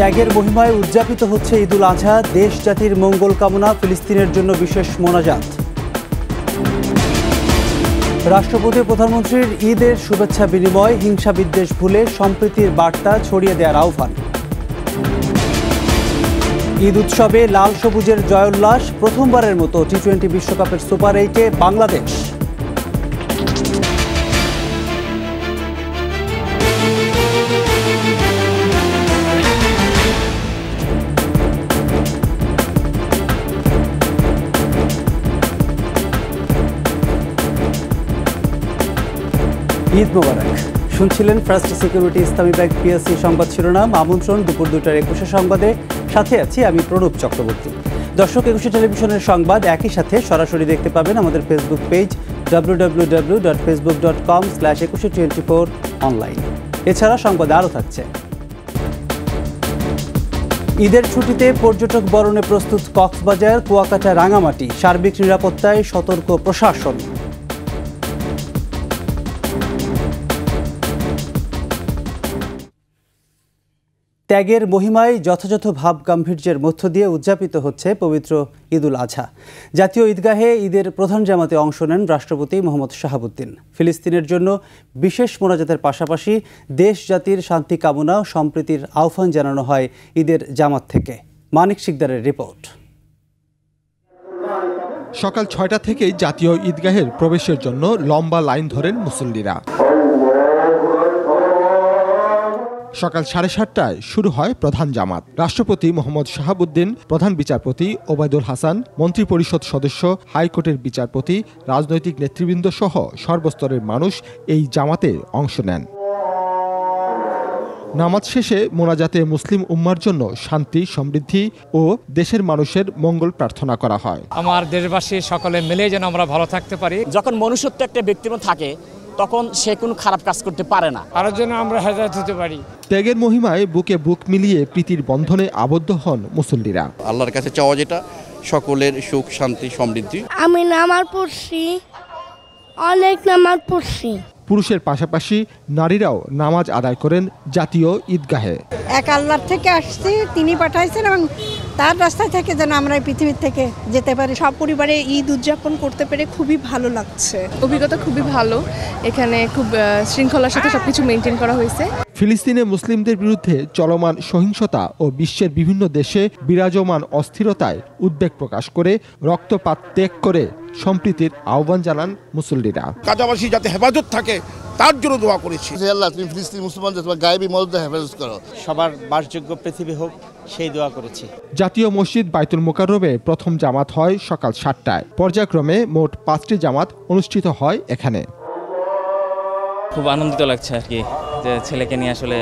ত্যাগের মহিমায় উদযাপিত হচ্ছে ঈদুল আজহা। দেশ জাতির মঙ্গল কামনা, ফিলিস্তিনের জন্য বিশেষ মোনাজাত। রাষ্ট্রপতি প্রধানমন্ত্রীর ঈদের শুভেচ্ছা বিনিময়, হিংসা বিদ্বেষ ভুলে সম্প্রীতির বার্তা ছড়িয়ে দেওয়ার আহ্বান। ঈদ উৎসবে লাল সবুজের জয়োল্লাস, প্রথমবারের মতো টি-20 বিশ্বকাপের সুপার 8-এ বাংলাদেশ। ঈদ মোবারক। শুনছিলেন ফার্স্ট সিকিউরিটি ইসলামী ব্যাংক পিএসসি সংবাদ শিরোনাম। আমন্ত্রণ দুপুর 2টার 21 সংবাদে। সাথে আছি আমি প্রণব চক্রবর্তী। দর্শক, 21 টেলিভিশনের সংবাদ একই সাথে সরাসরি দেখতে পাবেন আমাদের ফেসবুক পেজ www.facebook.com/2124 অনলাইন। এছাড়া সংবাদে আরও থাকছে। ঈদের ছুটিতে পর্যটক বরণে প্রস্তুত কক্সবাজার, কুয়াকাটা, রাঙামাটি। সার্বিক নিরাপত্তায় সতর্ক প্রশাসন। ত্যাগের মহিমায় যথাযথ ভাব গাম্ভীর্যের মধ্য দিয়ে উদযাপিত হচ্ছে পবিত্র ঈদুল আজহা। জাতীয় ঈদগাহে ঈদের প্রধান জামাতে অংশ নেন রাষ্ট্রপতি মোহাম্মদ শাহাবুদ্দিন। ফিলিস্তিনের জন্য বিশেষ মোনাজাতের পাশাপাশি দেশ জাতির শান্তি কামনা ও সম্প্রীতির আহ্বান জানানো হয় ঈদের জামাত থেকে। মানিক শিকদারের রিপোর্ট। সকাল 6টা থেকেই জাতীয় ঈদগাহের প্রবেশের জন্য লম্বা লাইন ধরেন মুসল্লিরা। সকাল 7:30টায় শুরু হয় প্রধান জামাত। রাষ্ট্রপতি মোহাম্মদ শাহাবুদ্দিন, প্রধান বিচারপতি ওবায়দুল হাসান, মন্ত্রিপরিষদ সদস্য, হাইকোর্টের বিচারপতি, রাজনৈতিক নেতৃবৃন্দ সহ সর্বস্তরের মানুষ এই জামাতে অংশ নেন। নামাজ শেষে মোনাজাতে মুসলিম উম্মার জন্য শান্তি, সমৃদ্ধি ও দেশের মানুষের মঙ্গল প্রার্থনা করা হয়। আমার দেশবাসী সকলে মিলে যেন আমরা ভালো থাকতে পারি। যখন মনুষ্যত্ব একটা ব্যক্তির থাকে তখন সে কোনো খারাপ কাজ করতে পারে না। কারোর জন্য আমরা হেদায়েত হতে পারি। ত্যাগের মহিমায় বুকে বুক মিলিয়ে প্রীতির বন্ধনে আবদ্ধ হন মুসল্লিরা। আল্লাহর কাছে চাওয়া যেটা সকলের সুখ, শান্তি, সমৃদ্ধি। আমি নামাজ পড়ছি, অনেক নামাজ পড়ছি। পুরুষের পাশাপাশি নারীরাও নামাজ আদায় করেন জাতীয় ঈদগাহে। এক আল্লাহর থেকে আসছি, তিনি পাঠাইছেন এবং তার রাস্তা থেকে যেন আমরা এই পৃথিবীর থেকে যেতে পারি। সব পরিবারে ঈদ উদযাপন করতে পেরে খুবই ভালো লাগছে। অভিজ্ঞতা খুবই ভালো। এখানে খুব শৃঙ্খলার সাথে সবকিছু মেনটেন করা হয়েছে। ফিলিস্তিনে মুসলিমদের বিরুদ্ধে চলমান সহিংসতা ও বিশ্বের বিভিন্ন দেশে বিরাজমান অস্থিরতায় উদ্বেগ প্রকাশ করে রক্তপাত ত্যাগ করে সম্প্রীতির আহ্বান জানান মুসল্লিরা। কাজাবাসী যাতে হেফাজত থাকে তার জন্য দোয়া করেছি। আল্লাহ, তুমি ফিলিস্তিনি মুসলমানদের তোমার গায়েবী মদত হেফাজত করো, সবার বাসযোগ্য পৃথিবী হোক সেই দোয়া করেছি। জাতীয় মসজিদ বাইতুল মোকাররমে প্রথম জামাত হয় সকাল 7টায়। পর্যায়ক্রমে মোট 5টি জামাত অনুষ্ঠিত হয় এখানে। খুব আনন্দিত লাগছে আর কি, যে ছেলেকে নিয়ে আসলে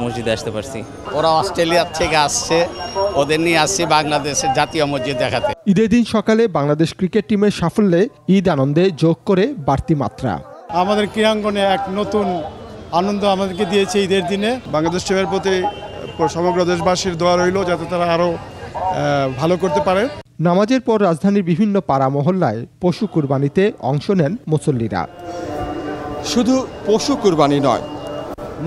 মসজিদে আসতে পারছি। ওরা অস্ট্রেলিয়া থেকে আসছে, ওদের নিয়ে আসছি বাংলাদেশের জাতীয় মসজিদ দেখাতে। ঈদের দিন সকালে বাংলাদেশ ক্রিকেট টিমের সাফল্যে ঈদ আনন্দে যোগ করে বাড়তি মাত্রা। আমাদের ক্রীড়াঙ্গনে এক নতুন আনন্দ আমাদেরকে দিয়েছে ঈদের দিনে। বাংলাদেশ টিমের প্রতি সমগ্র দেশবাসীর দোয়া রইল যাতে তারা আরও ভালো করতে পারে। নামাজের পর রাজধানীর বিভিন্ন পাড়া মহল্লায় পশু কুরবানিতে অংশ নেন মুসল্লিরা। শুধু পশু কুরবানি নয়,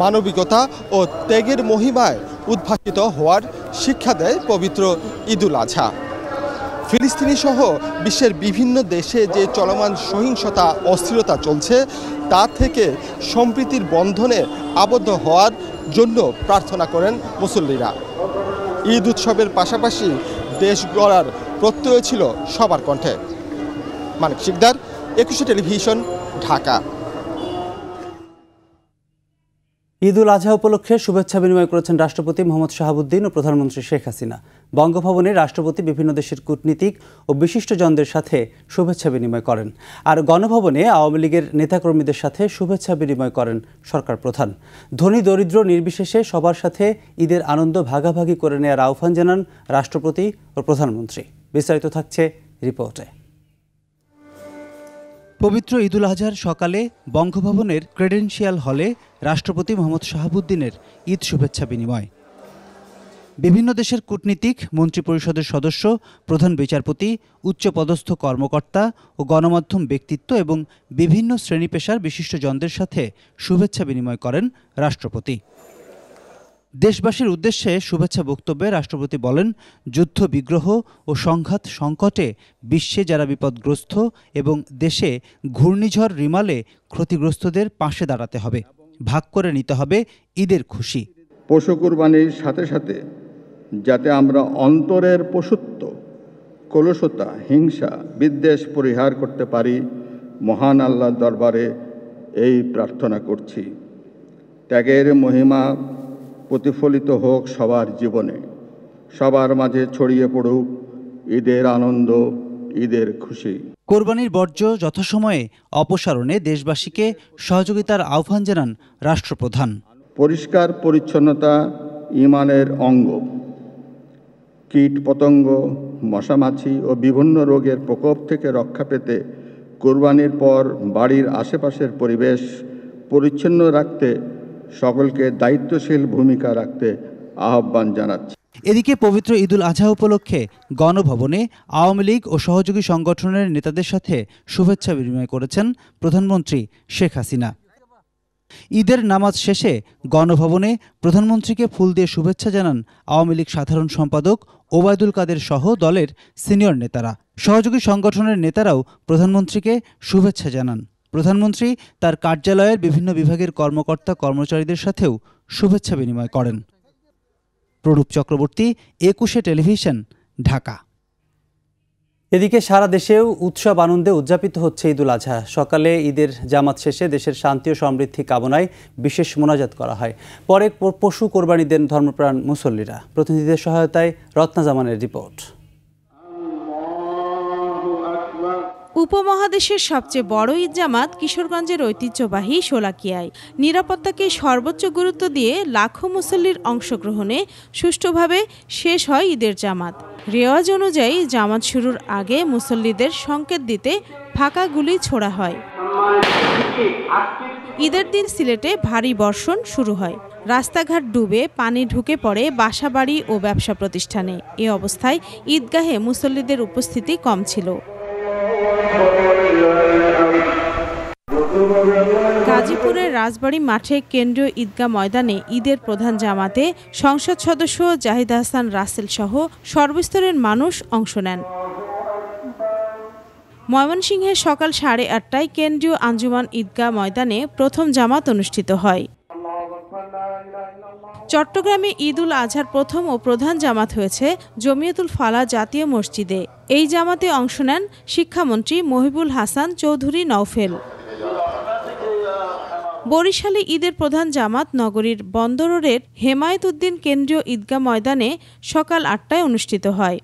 মানবিকতা ও ত্যাগের মহিমায় উদ্ভাসিত হওয়ার শিক্ষা দেয় পবিত্র ঈদুল আজহা। ফিলিস্তিনি সহ বিশ্বের বিভিন্ন দেশে যে চলমান সহিংসতা, অস্থিরতা চলছে তা থেকে সম্প্রীতির বন্ধনে আবদ্ধ হওয়ার জন্য প্রার্থনা করেন মুসল্লিরা। ঈদ উৎসবের পাশাপাশি দেশ গড়ার প্রত্যয় ছিল সবার কণ্ঠে। মানিক শিকদার, 21 টেলিভিশন, ঢাকা। ঈদুল আজহা উপলক্ষে শুভেচ্ছা বিনিময় করেছেন রাষ্ট্রপতি মোহাম্মদ শাহাবুদ্দিন ও প্রধানমন্ত্রী শেখ হাসিনা। বঙ্গভবনে রাষ্ট্রপতি বিভিন্ন দেশের কূটনীতিক ও বিশিষ্টজনদের সাথে শুভেচ্ছা বিনিময় করেন। আর গণভবনে আওয়ামী লীগের নেতাকর্মীদের সাথে শুভেচ্ছা বিনিময় করেন সরকার প্রধান। ধনী দরিদ্র নির্বিশেষে সবার সাথে ঈদের আনন্দ ভাগাভাগি করে নেওয়ার আহ্বান জানান রাষ্ট্রপতি ও প্রধানমন্ত্রী। বিস্তারিত থাকছে রিপোর্টে। পবিত্র ঈদুল আজহার সকালে বঙ্গভবনের ক্রেডেনশিয়াল হলে রাষ্ট্রপতি মোহাম্মদ শাহাবুদ্দিনের ঈদ শুভেচ্ছা বিনিময়। বিভিন্ন দেশের কূটনীতিক, মন্ত্রিপরিষদের সদস্য, প্রধান বিচারপতি, উচ্চপদস্থ কর্মকর্তা ও গণমাধ্যম ব্যক্তিত্ব এবং বিভিন্ন শ্রেণী পেশার বিশিষ্টজনদের সাথে শুভেচ্ছা বিনিময় করেন রাষ্ট্রপতি। দেশবাসীর উদ্দেশ্যে শুভেচ্ছা বক্তব্যে রাষ্ট্রপতি বলেন, যুদ্ধ বিগ্রহ ও সংঘাত সংকটে বিশ্বে যারা বিপদগ্রস্ত এবং দেশে ঘূর্ণিঝড় রিমালে ক্ষতিগ্রস্তদের পাশে দাঁড়াতে হবে, ভাগ করে নিতে হবে ঈদের খুশি। পশু কুরবানির সাথে সাথে যাতে আমরা অন্তরের পশুত্ব, কলুষতা, হিংসা, বিদ্বেষ পরিহার করতে পারি, মহান আল্লাহর দরবারে এই প্রার্থনা করছি। ত্যাগের মহিমা প্রতিফলিত হোক সবার জীবনে, সবার মাঝে ছড়িয়ে পড়ুক ঈদের আনন্দ, ঈদের খুশি। কোরবানির বর্জ্য যথাসময়ে অপসারণে দেশবাসীকে সহযোগিতার আহ্বান জানান রাষ্ট্রপ্রধান। পরিষ্কার পরিচ্ছন্নতা ঈমানের অঙ্গ। কীট পতঙ্গ, মশামাছি ও বিভিন্ন রোগের প্রকোপ থেকে রক্ষা পেতে কোরবানির পর বাড়ির আশেপাশের পরিবেশ পরিচ্ছন্ন রাখতে সকলকে দায়িত্বশীল ভূমিকা রাখতে আহ্বান জানাচ্ছি। এদিকে পবিত্র ঈদুল আজহা উপলক্ষে গণভবনে আওয়ামী লীগ ও সহযোগী সংগঠনের নেতাদের সাথে শুভেচ্ছা বিনিময় করেছেন প্রধানমন্ত্রী শেখ হাসিনা। ঈদের নামাজ শেষে গণভবনে প্রধানমন্ত্রীকে ফুল দিয়ে শুভেচ্ছা জানান আওয়ামী লীগ সাধারণ সম্পাদক ওবায়দুল কাদের সহ দলের সিনিয়র নেতারা। সহযোগী সংগঠনের নেতারাও প্রধানমন্ত্রীকে শুভেচ্ছা জানান। প্রধানমন্ত্রী তার কার্যালয়ের বিভিন্ন বিভাগের কর্মকর্তা কর্মচারীদের সাথেও শুভেচ্ছা বিনিময় করেন। প্রণব চক্রবর্তী, একুশে টেলিভিশন, ঢাকা। এদিকে সারা দেশেও উৎসব আনন্দে উদযাপিত হচ্ছে ঈদুল আজহা। সকালে ঈদের জামাত শেষে দেশের শান্তি ও সমৃদ্ধি কামনায় বিশেষ মোনাজাত করা হয়। পরে পশু কোরবানি দেন ধর্মপ্রাণ মুসল্লিরা। প্রতিনিধিদের সহায়তায় রত্না জামানের রিপোর্ট। উপমহাদেশের সবচেয়ে বড় ঈদ জামাত কিশোরগঞ্জের ঐতিহ্যবাহী শোলাকিয়ায়। নিরাপত্তাকে সর্বোচ্চ গুরুত্ব দিয়ে লাখো মুসল্লির অংশগ্রহণে সুষ্ঠুভাবে শেষ হয় ঈদের জামাত। রেওয়াজ অনুযায়ী জামাত শুরুর আগে মুসল্লিদের সংকেত দিতে ফাঁকা গুলি ছোড়া হয়। ঈদের দিন সিলেটে ভারী বর্ষণ শুরু হয়। রাস্তাঘাট ডুবে পানি ঢুকে পড়ে বাসাবাড়ি ও ব্যবসা প্রতিষ্ঠানে। এ অবস্থায় ঈদগাহে মুসল্লিদের উপস্থিতি কম ছিল। গাজীপুরের রাজবাড়ী মাঠে কেন্দ্রীয় ঈদগাহ ময়দানে ঈদের প্রধান জামাতে সংসদ সদস্য জাহিদ হাসান রাসেল সহ সর্বস্তরের মানুষ অংশ নেন। ময়মনসিংহে সকাল 8:30টায় কেন্দ্রীয় আঞ্জুমান ঈদগাহ ময়দানে প্রথম জামাত অনুষ্ঠিত হয়। চট্টগ্রামে ঈদুল আজহার প্রথম ও প্রধান জামাত হয়েছে জমিয়তুল ফালাহ জাতীয় মসজিদে। এই জামাতে অংশ নেন শিক্ষামন্ত্রী মহিবুল হাসান চৌধুরী নওফেল। বরিশালে ঈদের প্রধান জামাত নগরীর বন্দর রোডের হেমায়েত উদ্দিন কেন্দ্রীয় ঈদগাহ ময়দানে সকাল 8টায় অনুষ্ঠিত হয়।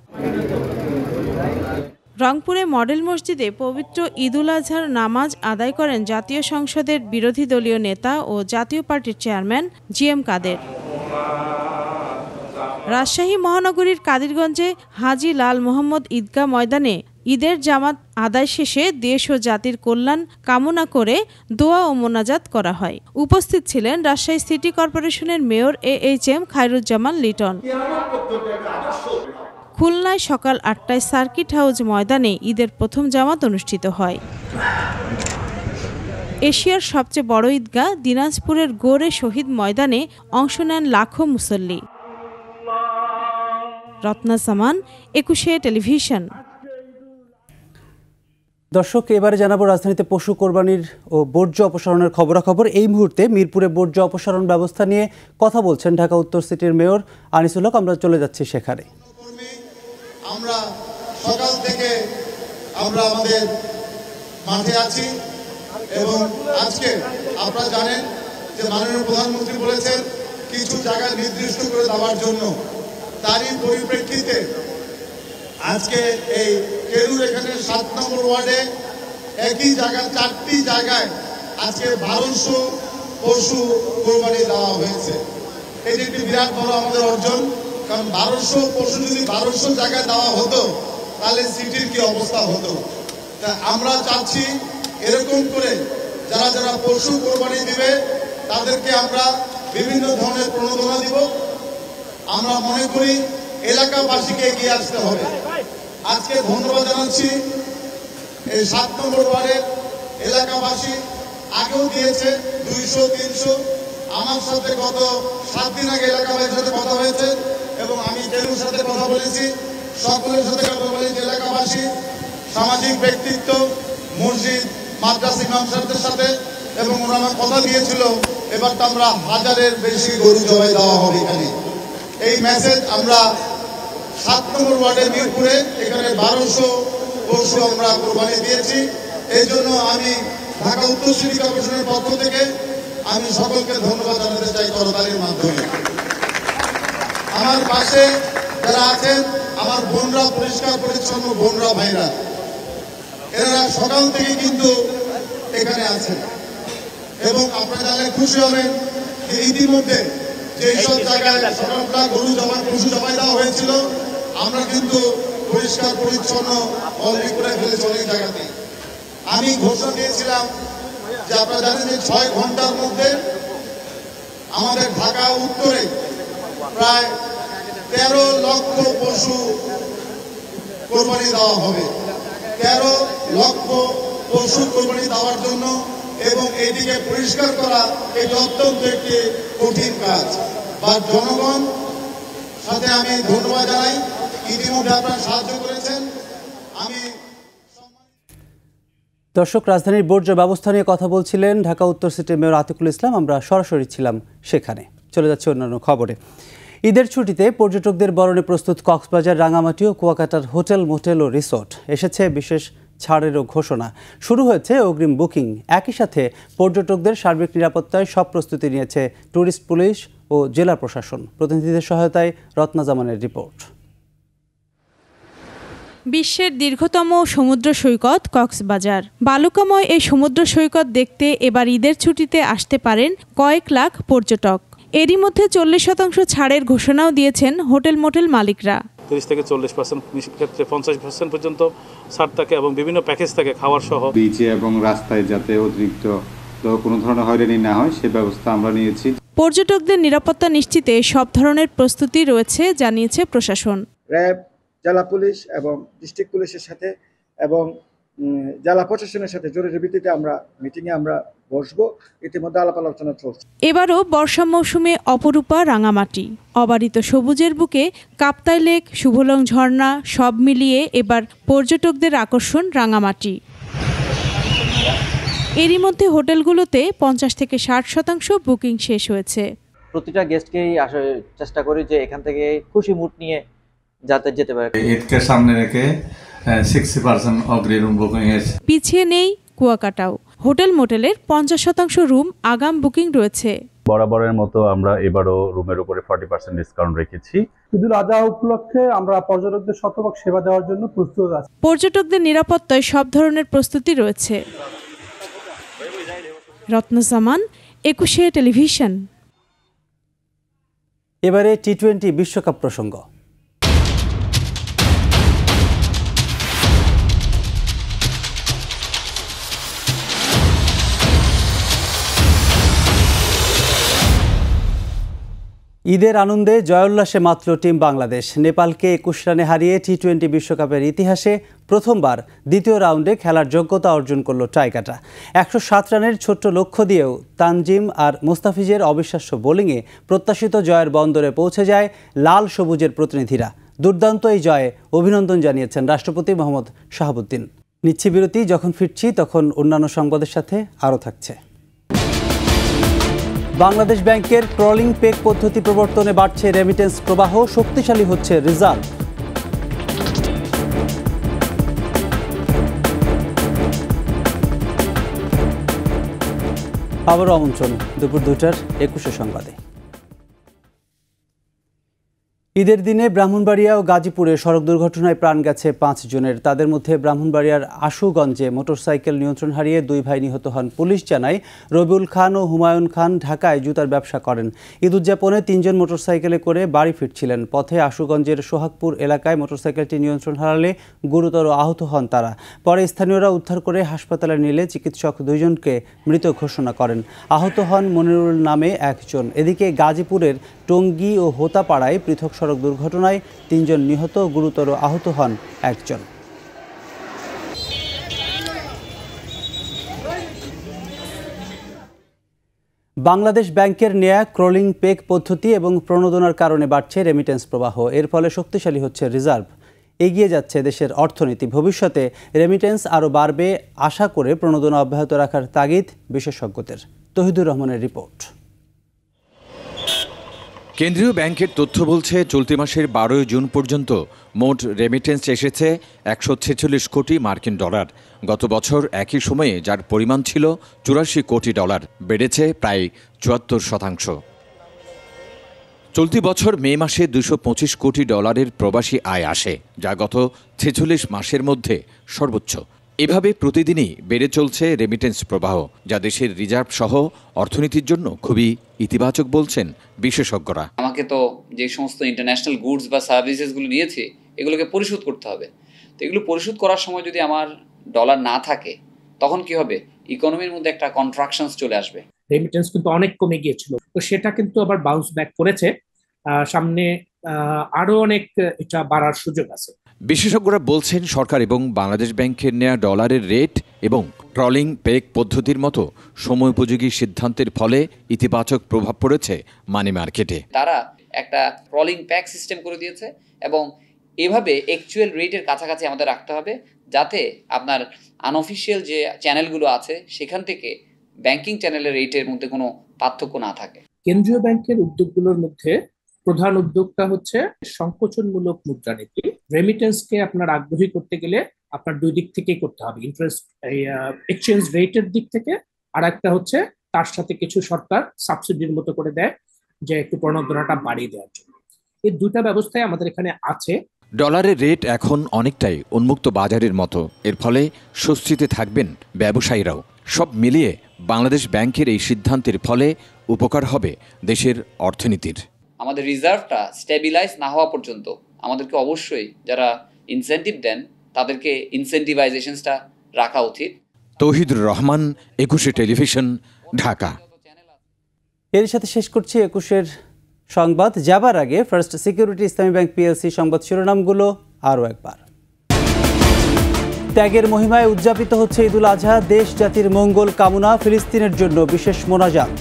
রংপুরে মডেল মসজিদে পবিত্র ঈদুল আজহার নামাজ আদায় করেন জাতীয় সংসদের বিরোধী দলীয় নেতা ও জাতীয় পার্টির চেয়ারম্যান জিএম কাদের। রাজশাহী মহানগরীর কাদিরগঞ্জে হাজী লাল মোহাম্মদ ঈদগাহ ময়দানে ঈদের জামাত আদায় শেষে দেশ ও জাতির কল্যাণ কামনা করে দোয়া ও মোনাজাত করা হয়। উপস্থিত ছিলেন রাজশাহী সিটি কর্পোরেশনের মেয়র AHM খায়রুজ্জামান লিটন। খুলনায় সকাল 8টায় সার্কিট হাউস ময়দানে ঈদের প্রথম জামাত অনুষ্ঠিত হয়। এশিয়ার সবচেয়ে বড় ঈদগাহ দিনাজপুরের গোরে শহীদ ময়দানে অংশ নেন লাখো মুসল্লি। রত্না জামান, একুশে টেলিভিশন। দর্শক, এবারে জানাবো রাজধানীতে পশু কোরবানির ও বর্জ্য অপসারণের খবরাখবর। এই মুহূর্তে মিরপুরে বর্জ্য অপসারণ ব্যবস্থা নিয়ে কথা বলছেন ঢাকা উত্তর সিটির মেয়র আনিসুল হক। আমরা চলে যাচ্ছি সেখানে। আমরা সকাল থেকে আমরা আমাদের মাঠে আছি এবং আজকে আপনারা জানেন যে মাননীয় প্রধানমন্ত্রী বলেছেন কিছু জায়গা নির্দিষ্ট করে দেওয়ার জন্য। তারই পরিপ্রেক্ষিতে আজকে এই কেরুর এখানে 7 নম্বর ওয়ার্ডে একই জায়গায় 4টি জায়গায় আজকে 1200 পশু কোরবানি দেওয়া হয়েছে। এটি একটি বিরাট বড় আমাদের অর্জন, কারণ 1200 পশু যদি 1200 জায়গায় দেওয়া হতো তাহলে সিটির কি অবস্থা হতো। তা আমরা চাচ্ছি এরকম করে যারা যারা পশু কোরবানি দিবে তাদেরকে আমরা বিভিন্ন ধরনের প্রণোদনা দিব। আমরা মনে করি এলাকাবাসীকে এগিয়ে আসতে হবে। আজকে ধন্যবাদ জানাচ্ছি এই 7 নম্বর ওয়ার্ডের এলাকাবাসী, আগেও দিয়েছে 200, 300, আমার সাথে গত 7 দিন আগে এলাকাবাসীর সাথে কথা হয়েছে এবং আমি কেউর সাথে কথা বলেছি, সকলের সাথে কথা বলেছি। এলাকাবাসী, সামাজিক ব্যক্তিত্ব, মসজিদ, মাদ্রাসা ইমাম সাহেবদের সাথে, এবং ওরা আমার কথা দিয়েছিল এবার তো আমরা 1000-এর বেশি গরু জবাই দেওয়া হবে এখানে। এই মেসেজ আমরা 7 নম্বর ওয়ার্ডের মিরপুরে এখানে 1200 পশু আমরা কোরবানি দিয়েছি। এই জন্য আমি ঢাকা উত্তর সিটি কর্পোরেশনের পক্ষ থেকে আমি সকলকে ধন্যবাদ জানাতে চাই করতালির মাধ্যমে। আমার পাশে যারা আছেন আমার বোনরা, পরিষ্কার পরিচ্ছন্ন বোনরা, ভাইরা, এরা সকাল থেকে কিন্তু এখানে আছেন এবং আপনারা জানলে খুশি হবেন যে ইতিমধ্যে যেসব জায়গায় সকালবেলা গরু জবাই, পশু জবাই দেওয়া হয়েছিল, আমরা কিন্তু পরিষ্কার পরিচ্ছন্ন অলরেডি করে ফেলেছি অনেক জায়গাতে। আমি ঘোষণা দিয়েছিলাম যে আপনারা জানেন যে 6 ঘন্টার মধ্যে আমাদের ঢাকা উত্তরে প্রায় 13 লক্ষ পশু কোরবানি দেওয়া হবে। 13 লক্ষ পশু কোরবানি দেওয়ার জন্য এবং এদিকে পরিষ্কার করা এটি অত্যন্ত একটি কঠিন কাজ। বা জনগণ সাথে আমি ধন্যবাদ জানাই, ইতিমধ্যে আপনারা সাহায্য করেছেন। আমি দর্শক, রাজধানীর বর্জ্য ব্যবস্থা নিয়ে কথা বলছিলেন ঢাকা উত্তর সিটির মেয়র আতিকুল ইসলাম। আমরা সরাসরি ছিলাম সেখানে। চলে যাচ্ছে অন্যান্য খবরে। ঈদের ছুটিতে পর্যটকদের বরণে প্রস্তুত কক্সবাজার, রাঙামাটি ও কুয়াকাটার হোটেল, মোটেল ও রিসোর্ট। এসেছে বিশেষ ছাড়েরও ঘোষণা। শুরু হয়েছে অগ্রিম বুকিং। একই সাথে পর্যটকদের সার্বিক নিরাপত্তায় সব প্রস্তুতি নিয়েছে ট্যুরিস্ট পুলিশ ও জেলা প্রশাসন। প্রতিনিধিদের সহায়তায় রত্না জামানের রিপোর্ট। বিশ্বের দীর্ঘতম সমুদ্র সৈকত কক্সবাজার। বালুকাময় এই সমুদ্র সৈকত দেখতে এবার ঈদের ছুটিতে আসতে পারেন কয়েক লাখ পর্যটক। এরই মধ্যে 40% ছাড়ের ঘোষণাও দিয়েছেন হোটেল, মোটেল মালিকরা। 30 থেকে 40%, ক্ষেত্রে 50% পর্যন্ত ছাড় থাকে এবং বিভিন্ন প্যাকেজ থাকে খাওয়ার সহ। বিচে এবং রাস্তায় যাতে অতিরিক্ত কোনো ধরনের হয়রানি না হয় সে ব্যবস্থা আমরা নিয়েছি। পর্যটকদের নিরাপত্তা নিশ্চিতে সব ধরনের প্রস্তুতি রয়েছে জানিয়েছে প্রশাসন। র্যাব, জেলা পুলিশ এবং ডিস্ট্রিক্ট পুলিশের সাথে এবং জেলা প্রশাসনের সাথে জরুরি ভিত্তিতে আমরা মিটিংয়ে আমরা বসবো। ইতিমধ্যে আলাপ আলোচনা চলছে। এবারও বর্ষা মৌসুমে অপরূপা রাঙামাটি। অবারিত সবুজের বুকে কাপ্তাই লেক, শুভলং ঝর্ণা সব মিলিয়ে এবার পর্যটকদের আকর্ষণ রাঙামাটি। এরই মধ্যে হোটেলগুলোতে 50 থেকে 60% বুকিং শেষ হয়েছে। প্রতিটা গেস্টকেই চেষ্টা করি যে এখান থেকে খুশি মুড নিয়ে যাতে যেতে পারে। ঈদকে সামনে রেখে 60% অগ্রিম বুকিং হয়েছে। পিছিয়ে নেই কুয়াকাটাও। হোটেল, মোটেলের 50% রুম আগাম বুকিং রয়েছে। বরাবরের মতো আমরা এবারও রুমের উপরে 40% ডিসকাউন্ট রেখেছি। ঈদুল আজহা উপলক্ষে আমরা পর্যটকদের শতভাগ সেবা দেওয়ার জন্য প্রস্তুত আছি। পর্যটকদের নিরাপত্তায় সব ধরনের প্রস্তুতি রয়েছে। রত্না জামান, 21 টেলিভিশন। এবারে টি-20 বিশ্বকাপ প্রসঙ্গ। ঈদের আনন্দে জয়োল্লাসে মাতল টিম বাংলাদেশ। নেপালকে 21 রানে হারিয়ে টি-20 বিশ্বকাপের ইতিহাসে প্রথমবার দ্বিতীয় রাউন্ডে খেলার যোগ্যতা অর্জন করল টাইগাররা। 107 রানের ছোট্ট লক্ষ্য দিয়েও তানজিম আর মোস্তাফিজের অবিশ্বাস্য বোলিংয়ে প্রত্যাশিত জয়ের বন্দরে পৌঁছে যায় লাল সবুজের প্রতিনিধিরা। দুর্দান্ত এই জয়ে অভিনন্দন জানিয়েছেন রাষ্ট্রপতি মোহাম্মদ শাহাবুদ্দিন। নিচ্ছি বিরতি, যখন ফিরছি তখন অন্যান্য সংবাদের সাথে আরও থাকছে। বাংলাদেশ ব্যাংকের ক্রলিং পেগ পদ্ধতি প্রবর্তনে বাড়ছে রেমিটেন্স প্রবাহ, শক্তিশালী হচ্ছে রিজার্ভ। আবারও আমন্ত্রণ দুপুর 2টার 21 সংবাদে। ঈদের দিনে ব্রাহ্মণবাড়িয়া ও গাজীপুরে সড়ক দুর্ঘটনায় প্রাণ গেছে 5 জনের। তাদের মধ্যে ব্রাহ্মণবাড়িয়ার আশুগঞ্জে মোটরসাইকেল নিয়ন্ত্রণ হারিয়ে 2 ভাই নিহত হন। পুলিশ জানায় রবিউল খান ও হুমায়ুন খান ঢাকায় জুতার ব্যবসা করেন। ঈদ উদযাপনে 3 জন মোটরসাইকেলে করে বাড়ি ফিরছিলেন। পথে আশুগঞ্জের সোহাগপুর এলাকায় মোটরসাইকেলটি নিয়ন্ত্রণ হারালে গুরুতর আহত হন তারা। পরে স্থানীয়রা উদ্ধার করে হাসপাতালে নিলে চিকিৎসক 2 জনকে মৃত ঘোষণা করেন। আহত হন মনিরুল নামে 1 জন। এদিকে গাজীপুরের টঙ্গী ও হোতাপাড়ায় পৃথক সড়ক দুর্ঘটনায় 3 জন নিহত, গুরুতর আহত হন 1 জন। বাংলাদেশ ব্যাংকের নেয়া ক্রলিং পেগ পদ্ধতি এবং প্রণোদনার কারণে বাড়ছে রেমিটেন্স প্রবাহ। এর ফলে শক্তিশালী হচ্ছে রিজার্ভ, এগিয়ে যাচ্ছে দেশের অর্থনীতি। ভবিষ্যতে রেমিটেন্স আরও বাড়বে আশা করে প্রণোদনা অব্যাহত রাখার তাগিদ বিশেষজ্ঞদের। তহিদুর রহমানের রিপোর্ট। কেন্দ্রীয় ব্যাংকের তথ্য বলছে চলতি মাসের 12 জুন পর্যন্ত মোট রেমিটেন্স এসেছে 146 কোটি মার্কিন ডলার। গত বছর একই সময়ে যার পরিমাণ ছিল 84 কোটি ডলার, বেড়েছে প্রায় 74%। চলতি বছর মে মাসে 225 কোটি ডলারের প্রবাসী আয় আসে, যা গত 46 মাসের মধ্যে সর্বোচ্চ। এভাবে প্রতিদিনই বেড়ে চলছে রেমিটেন্স প্রবাহ, যা দেশের রিজার্ভ সহ অর্থনীতির জন্য খুবই ইতিবাচক বলছেন বিশেষজ্ঞরা। আমাকে তো যে সমস্ত ইন্টারন্যাশনাল গুডস বা সার্ভিসেসগুলো নিয়েছি এগুলোকে পরিশোধ করতে হবে। তো এগুলো পরিশোধ করার সময় যদি আমার ডলার না থাকে তখন কি হবে? ইকোনমির মধ্যে একটা কন্ট্রাকশনস চলে আসবে। রেমিটেন্স কিন্তু অনেক কমে গিয়েছিল, তো সেটা কিন্তু আবার বাউন্স ব্যাক করেছে। সামনে আরো অনেক এটা বাড়ার সুযোগ আছে। বিশেষজ্ঞরা বলছেন সরকার এবং বাংলাদেশ ব্যাংকের নেয়া ডলারের রেট এবং ক্রলিং পেগ পদ্ধতির মতো সময়োপযোগী সিদ্ধান্তের ফলে ইতিবাচক প্রভাব পড়েছে মানি মার্কেটে। তারা একটা ক্রলিং প্যাক সিস্টেম করে দিয়েছে এবং এভাবে অ্যাকচুয়াল রেটের কাছাকাছি আমাদের রাখতে হবে, যাতে আপনার আনঅফিশিয়াল যে চ্যানেলগুলো আছে সেখান থেকে ব্যাংকিং চ্যানেলের রেটের মধ্যে কোনো পার্থক্য না থাকে। কেন্দ্রীয় ব্যাংকের উদ্যোগগুলোর মধ্যে প্রধান উদ্যোগটা হচ্ছে সংকোচনমূলক মুদ্রানীতি। রেমিটেন্সকে আপনার আগ্রহী করতে গেলে আপনার দুই দিক থেকেই করতে হবে, ইন্টারেস্ট এক্সচেঞ্জ রেটের দিক থেকে, আর একটা হচ্ছে তার সাথে কিছু সরকার সাবসিডির মতো করে দেয় যে একটু প্রণোদনাটা বাড়িয়ে দেওয়ার জন্য। এই দুইটা ব্যবস্থায় আমাদের এখানে আছে। ডলারের রেট এখন অনেকটাই উন্মুক্ত বাজারের মতো, এর ফলে স্বস্তিতে থাকবেন ব্যবসায়ীরাও। সব মিলিয়ে বাংলাদেশ ব্যাংকের এই সিদ্ধান্তের ফলে উপকার হবে দেশের অর্থনীতির। আমাদের রিজার্ভটা স্টেবিলাইজ না হওয়া পর্যন্ত আমাদেরকে অবশ্যই যারা ইনসেন্টিভ দেন তাদেরকে ইনসেন্টিভাইজেশনসটা রাখা উচিত। তৌহিদুর রহমান, 21 টেলিভিশন, ঢাকা। এর সাথে শেষ করছি 21-এর সংবাদ। যাবার আগে ফার্স্ট সিকিউরিটি ইসলামী ব্যাংক পিএলসি সংবাদ শিরোনামগুলো আরও একবার। ত্যাগের মহিমায় উদযাপিত হচ্ছে ঈদুল আজহা, দেশ জাতির মঙ্গল কামনা, ফিলিস্তিনের জন্য বিশেষ মোনাজাত।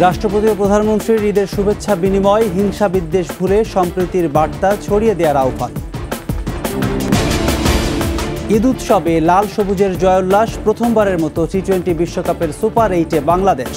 রাষ্ট্রপতি ও প্রধানমন্ত্রীর ঈদের শুভেচ্ছা বিনিময়, হিংসা বিদ্বেষ ভুলে সম্প্রীতির বার্তা ছড়িয়ে দেওয়ার আহ্বান। ঈদ উৎসবে লাল সবুজের জয়োল্লাস, প্রথমবারের মতো টি-20 বিশ্বকাপের সুপার 8-এ বাংলাদেশ।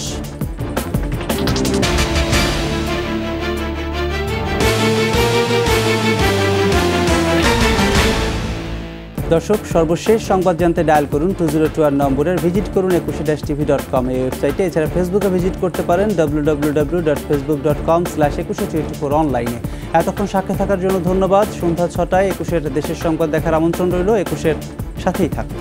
দর্শক, সর্বশেষ সংবাদ জানতে ডায়াল করুন 2021 নম্বরের, ভিজিট করুন 21-tv.com এই ওয়েবসাইটে। এছাড়া ফেসবুকে ভিজিট করতে পারেন www.facebook.com/2124 অনলাইনে। এতক্ষণ সাথে থাকার জন্য ধন্যবাদ। সন্ধ্যা 6টায় 21-এর দেশের সংবাদ দেখার আমন্ত্রণ রইল। 21-এর সাথেই থাকুন।